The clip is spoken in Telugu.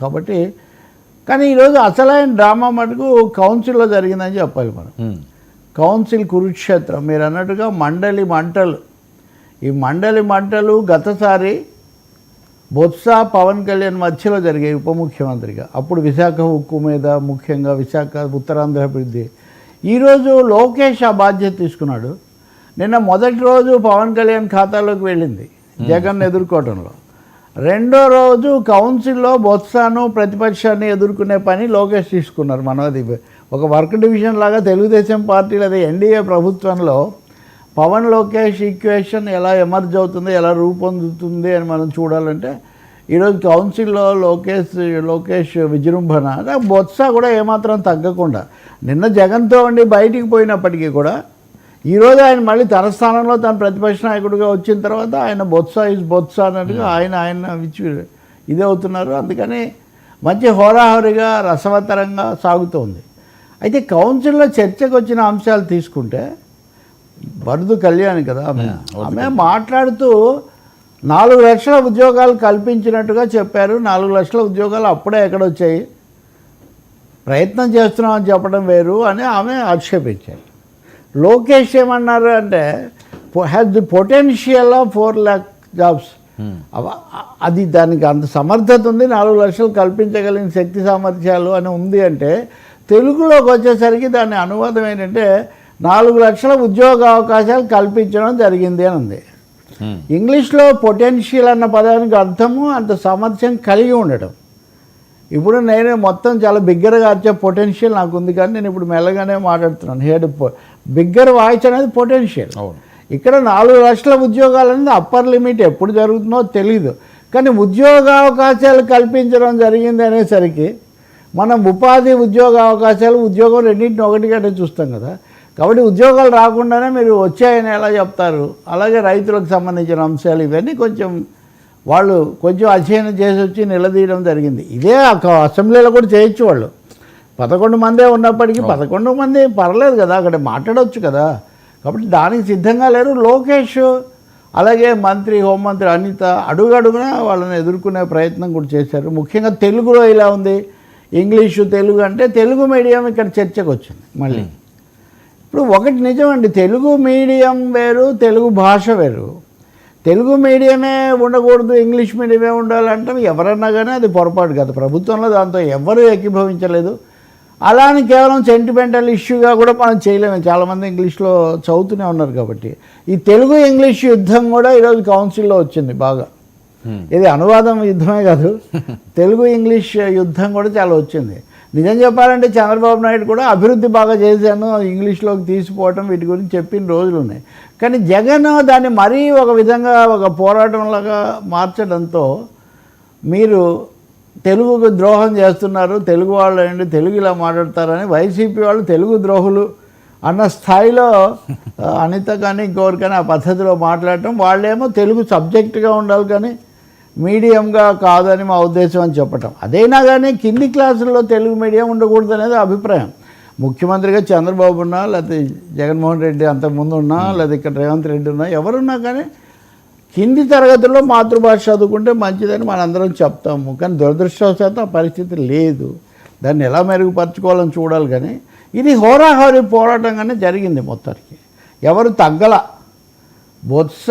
కాబట్టి కానీ ఈరోజు అసలైన డ్రామా మటుకు కౌన్సిల్లో జరిగిందని చెప్పాలి మనం. కౌన్సిల్ కురుక్షేత్రం మీరు అన్నట్టుగా మండలి మంటలు. ఈ మండలి మంటలు గతసారి బొత్స పవన్ కళ్యాణ్ మధ్యలో జరిగాయి ఉప ముఖ్యమంత్రిగా. అప్పుడు విశాఖ ఉక్కు మీద, ముఖ్యంగా విశాఖ ఉత్తరాంధ్ర అభివృద్ధి. ఈరోజు లోకేష్ ఆ బాధ్యత తీసుకున్నాడు. నిన్న మొదటి రోజు పవన్ కళ్యాణ్ ఖాతాలోకి వెళ్ళింది జగన్ ఎదుర్కోవడంలో. రెండో రోజు కౌన్సిల్లో బొత్సాను ప్రతిపక్షాన్ని ఎదుర్కొనే పని లోకేష్ తీసుకున్నారు. మనది ఒక వర్క్ డివిజన్ లాగా తెలుగుదేశం పార్టీ లేదా ఎన్డీఏ ప్రభుత్వంలో పవన్ లోకేష్ ఈక్వేషన్ ఎలా ఎమర్జ్ అవుతుంది, ఎలా రూపొందుతుంది అని మనం చూడాలంటే ఈరోజు కౌన్సిల్లో లోకేష్ విజృంభణ, బొత్స కూడా ఏమాత్రం తగ్గకుండా నిన్న జగన్తో ఉండి బయటికి పోయినప్పటికీ కూడా ఈరోజు ఆయన మళ్ళీ తన స్థానంలో తన ప్రతిపక్ష నాయకుడిగా వచ్చిన తర్వాత ఆయన బొత్స అన్నట్టుగా ఆయన ఇదే అవుతున్నారు. అందుకని మంచి హోరాహోరీగా రసవత్తరంగా సాగుతోంది. అయితే కౌన్సిల్లో చర్చకు వచ్చిన అంశాలు తీసుకుంటే బడుదు కళ్యాణ్ కదా ఆమె మాట్లాడుతూ 4 లక్షల ఉద్యోగాలు కల్పించినట్టుగా చెప్పారు. 4 లక్షల ఉద్యోగాలు అప్పుడే ఎక్కడొచ్చాయి, ప్రయత్నం చేస్తున్నామని చెప్పడం వేరు అని ఆమె ఆక్షేపించారు. లోకేష్ ఏమన్నారు అంటే has the potential of 4 lakh jobs. అది దానికి అంత సమర్థత ఉంది, 4 లక్షలు కల్పించగలిగిన శక్తి సామర్థ్యాలు అని ఉంది అంటే తెలుగులోకి వచ్చేసరికి దాని అనువాదం ఏంటంటే 4 లక్షల ఉద్యోగ అవకాశాలు కల్పించడం జరిగింది అని ఉంది. ఇంగ్లీష్లో పొటెన్షియల్ అన్న పదానికి అర్థము అంత సామర్థ్యం కలిగి ఉండటం. ఇప్పుడు నేను మొత్తం చాలా బిగ్గరగా వచ్చే పొటెన్షియల్ నాకు ఉంది, కానీ నేను ఇప్పుడు మెల్లగానే మాట్లాడుతున్నాను. బిగ్గర్ వాయిస్ అనేది పొటెన్షియల్. ఇక్కడ 4 లక్షల ఉద్యోగాలు అనేది అప్పర్ లిమిట్, ఎప్పుడు జరుగుతుందో తెలీదు. కానీ ఉద్యోగ అవకాశాలు కల్పించడం జరిగింది అనేసరికి మనం ఉపాధి ఉద్యోగ అవకాశాలు ఉద్యోగం రెండింటిని ఒకటిగానే చూస్తాం కదా. కాబట్టి ఉద్యోగాలు రాకుండానే మీరు వచ్చాయని ఎలా చెప్తారు? అలాగే రైతులకు సంబంధించిన అంశాలు ఇవన్నీ వాళ్ళు కొంచెం అధ్యయనం చేసి వచ్చి నిలదీయడం జరిగింది. ఇదే అసెంబ్లీలో కూడా చేయొచ్చు. వాళ్ళు 11 మందే ఉన్నప్పటికీ 11 మంది పర్లేదు కదా, అక్కడ మాట్లాడవచ్చు కదా. కాబట్టి దానికి సిద్ధంగా లేరు. లోకేష్ అలాగే హోంమంత్రి అనిత అడుగడుగున వాళ్ళని ఎదుర్కొనే ప్రయత్నం కూడా చేశారు. ముఖ్యంగా తెలుగులో ఇలా ఉంది, ఇంగ్లీషు తెలుగు అంటే తెలుగు మీడియం ఇక్కడ చర్చకు వచ్చింది మళ్ళీ. ఇప్పుడు ఒకటి నిజమండి, తెలుగు మీడియం వేరు, తెలుగు భాష వేరు. తెలుగు మీడియమే ఉండకూడదు, ఇంగ్లీష్ మీడియమే ఉండాలంటే ఎవరన్నా కానీ అది పొరపాటు కదా. ప్రభుత్వంలో దాంతో ఎవరు ఏకీభవించలేదు. అలా అని కేవలం సెంటిమెంటల్ ఇష్యూగా కూడా మనం చేయలేము. చాలామంది ఇంగ్లీష్లో చదువుతూనే ఉన్నారు కాబట్టి. ఈ తెలుగు ఇంగ్లీష్ యుద్ధం కూడా ఈరోజు కౌన్సిల్లో వచ్చింది బాగా. ఇది అనువాదం యుద్ధమే కాదు, తెలుగు ఇంగ్లీష్ యుద్ధం కూడా చాలా వచ్చింది. నిజం చెప్పాలంటే చంద్రబాబు నాయుడు కూడా అభివృద్ధి బాగా చేశాను, ఇంగ్లీష్లోకి తీసిపోవటం వీటి గురించి చెప్పిన రోజులు ఉన్నాయి. కానీ జగన్ దాన్ని మరీ ఒక విధంగా ఒక పోరాటంలాగా మార్చడంతో మీరు తెలుగుకు ద్రోహం చేస్తున్నారు, తెలుగు వాళ్ళు ఏంటి తెలుగు ఇలా మాట్లాడతారని వైసీపీ వాళ్ళు తెలుగు ద్రోహులు అన్న స్థాయిలో అనిత కానీ ఇంకొకరు కానీ ఆ పద్ధతిలో మాట్లాడటం, వాళ్ళేమో తెలుగు సబ్జెక్టుగా ఉండాలి కానీ మీడియంగా కాదని మా ఉద్దేశం అని చెప్పటం. అదైనా కానీ కింది క్లాసుల్లో తెలుగు మీడియం ఉండకూడదు అనేది అభిప్రాయం. ముఖ్యమంత్రిగా చంద్రబాబు ఉన్నా, లేకపోతే జగన్మోహన్ రెడ్డి అంతకుముందు ఉన్నా, లేదా ఇక్కడ రేవంత్ రెడ్డి ఉన్నా, ఎవరున్నా కానీ కింది తరగతుల్లో మాతృభాష చదువుకుంటే మంచిదని మనందరం చెప్తాము. కానీ దురదృష్టవశాత్తు ఆ పరిస్థితి లేదు. దాన్ని ఎలా మెరుగుపరచుకోవాలని చూడాలి. కానీ ఇది హోరాహోరీ పోరాటంగానే జరిగింది మొత్తానికి. ఎవరు తగ్గల. బొత్స